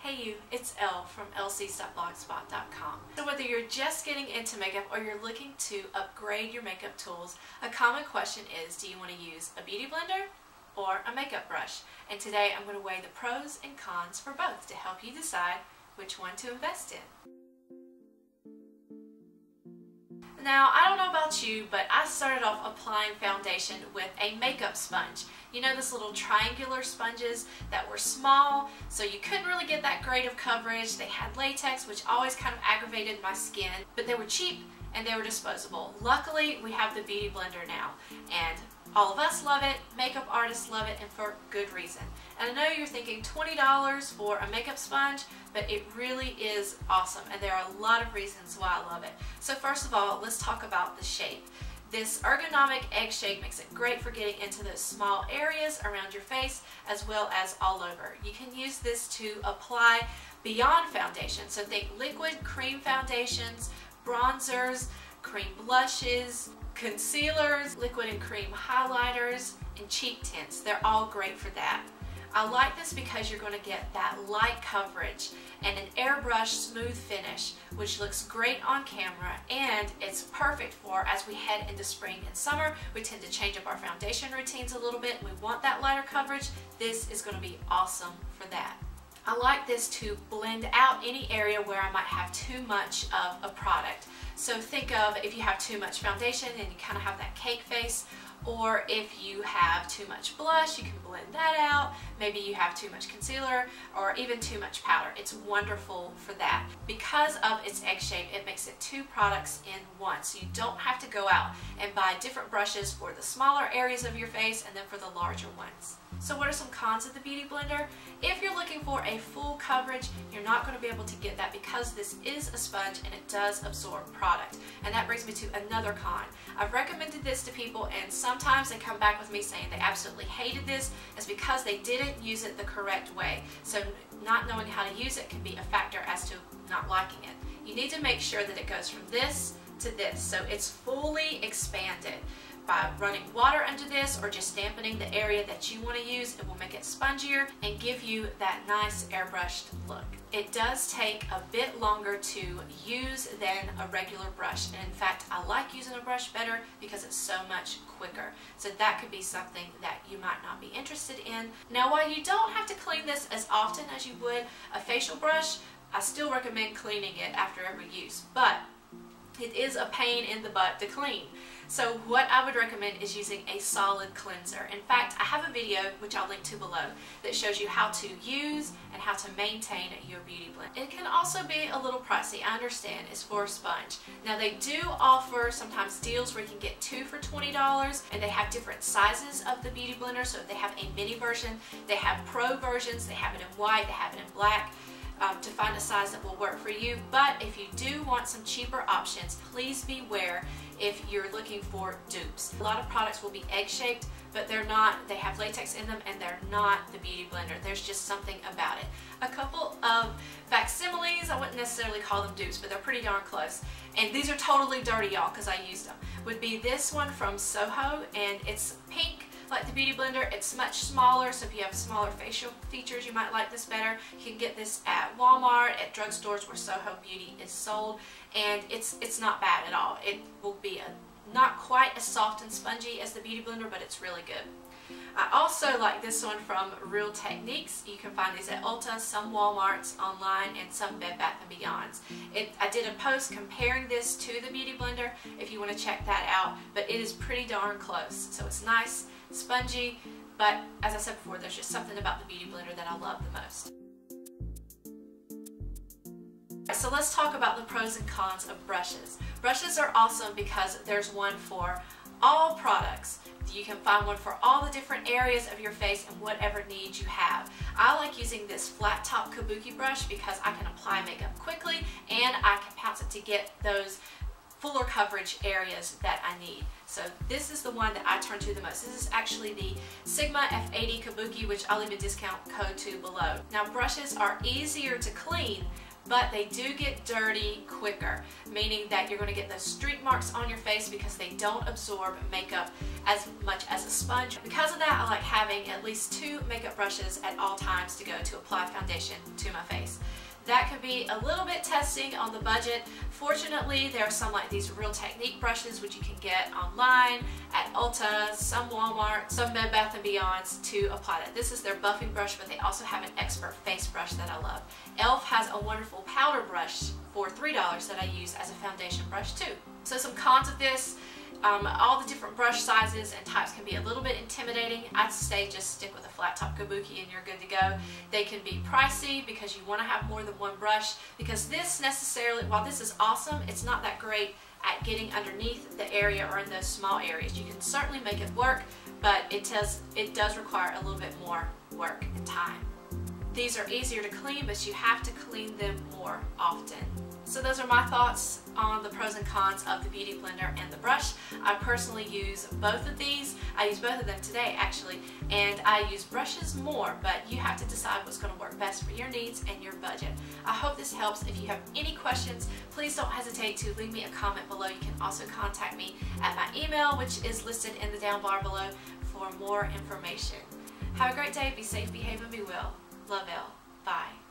Hey you, it's Elle from lcs.blogspot.com. So whether you're just getting into makeup or you're looking to upgrade your makeup tools, a common question is, do you want to use a beauty blender or a makeup brush? And today I'm going to weigh the pros and cons for both to help you decide which one to invest in. Now, I don't know about you, but I started off applying foundation with a makeup sponge. You know, those little triangular sponges that were small, so you couldn't really get that great of coverage. They had latex, which always kind of aggravated my skin, but they were cheap and they were disposable. Luckily, we have the Beauty Blender now, and all of us love it, makeup artists love it, and for good reason. And I know you're thinking $20 for a makeup sponge, but it really is awesome, and there are a lot of reasons why I love it. So first of all, let's talk about the shape. This ergonomic egg shape makes it great for getting into those small areas around your face as well as all over. You can use this to apply beyond foundation, so think liquid cream foundations, bronzers, cream blushes, concealers, liquid and cream highlighters, and cheek tints. They're all great for that. I like this because you're going to get that light coverage and an airbrush smooth finish, which looks great on camera, and it's perfect for as we head into spring and summer. We tend to change up our foundation routines a little bit. We want that lighter coverage. This is going to be awesome for that. I like this to blend out any area where I might have too much of a product. So think of if you have too much foundation and you kind of have that cake face, or if you have too much blush, you can blend that out. Maybe you have too much concealer or even too much powder. It's wonderful for that. Because of its egg shape, it makes it two products in one. So you don't have to go out and buy different brushes for the smaller areas of your face and then for the larger ones. So what are some cons of the Beauty Blender? If you're looking for a full coverage, you're not going to be able to get that because this is a sponge and it does absorb product. And that brings me to another con. I've recommended this to people and sometimes they come back with me saying they absolutely hated this. It's because they didn't use it the correct way. So not knowing how to use it can be a factor as to not liking it. You need to make sure that it goes from this to this, so it's fully expanded. By running water under this or just dampening the area that you want to use, it will make it spongier and give you that nice airbrushed look. It does take a bit longer to use than a regular brush, and in fact I like using a brush better because it's so much quicker. So that could be something that you might not be interested in. Now, while you don't have to clean this as often as you would a facial brush, I still recommend cleaning it after every use, but it is a pain in the butt to clean. So what I would recommend is using a solid cleanser. In fact, I have a video, which I'll link to below, that shows you how to use and how to maintain your Beauty Blender. It can also be a little pricey, I understand, it's for a sponge. Now they do offer sometimes deals where you can get two for $20, and they have different sizes of the Beauty Blender. So if they have a mini version, they have pro versions, they have it in white, they have it in black. To find a size that will work for you. But if you do want some cheaper options, please beware if you're looking for dupes. A lot of products will be egg-shaped, but they're not. They have latex in them and they're not the Beauty Blender. There's just something about it. A couple of facsimiles, I wouldn't necessarily call them dupes, but they're pretty darn close. And these are totally dirty, y'all, because I used them. Would be this one from Soho, and it's pink. Like the Beauty Blender, it's much smaller, so if you have smaller facial features, you might like this better. You can get this at Walmart, at drugstores where Soho Beauty is sold, and it's not bad at all. It will be not quite as soft and spongy as the Beauty Blender, but it's really good. I also like this one from Real Techniques. You can find these at Ulta, some Walmarts online, and some Bed Bath & Beyonds. I did a post comparing this to the Beauty Blender if you want to check that out, but it is pretty darn close. So it's nice, spongy, but as I said before, there's just something about the Beauty Blender that I love the most. So let's talk about the pros and cons of brushes. Brushes are awesome because there's one for all products. You can find one for all the different areas of your face and whatever needs you have. I like using this flat top kabuki brush because I can apply makeup quickly and I can pounce it to get those fuller coverage areas that I need. So this is the one that I turn to the most. This is actually the Sigma F80 Kabuki, which I'll leave a discount code to below. Now brushes are easier to clean, but they do get dirty quicker, meaning that you're going to get those streak marks on your face because they don't absorb makeup as much as a sponge. Because of that, I like having at least 2 makeup brushes at all times to go to apply foundation to my face. That could be a little bit testing on the budget. Fortunately, there are some like these Real Technique brushes which you can get online at Ulta, some Walmart, some Bed Bath & Beyonds to apply that. This is their buffing brush, but they also have an expert face brush that I love. e.l.f. has a wonderful powder brush for $3 that I use as a foundation brush too. So some cons of this. All the different brush sizes and types can be a little bit intimidating. I'd say just stick with a flat top kabuki and you're good to go. They can be pricey because you want to have more than one brush, because this necessarily, while this is awesome, it's not that great at getting underneath the area or in those small areas. You can certainly make it work, but it does require a little bit more work and time. These are easier to clean, but you have to clean them more often. So those are my thoughts on the pros and cons of the Beauty Blender and the brush. I personally use both of these. I use both of them today actually, and I use brushes more, but you have to decide what's going to work best for your needs and your budget. I hope this helps. If you have any questions, please don't hesitate to leave me a comment below. You can also contact me at my email, which is listed in the down bar below, for more information. Have a great day. Be safe, behave, and be well. Love, Elle. Bye.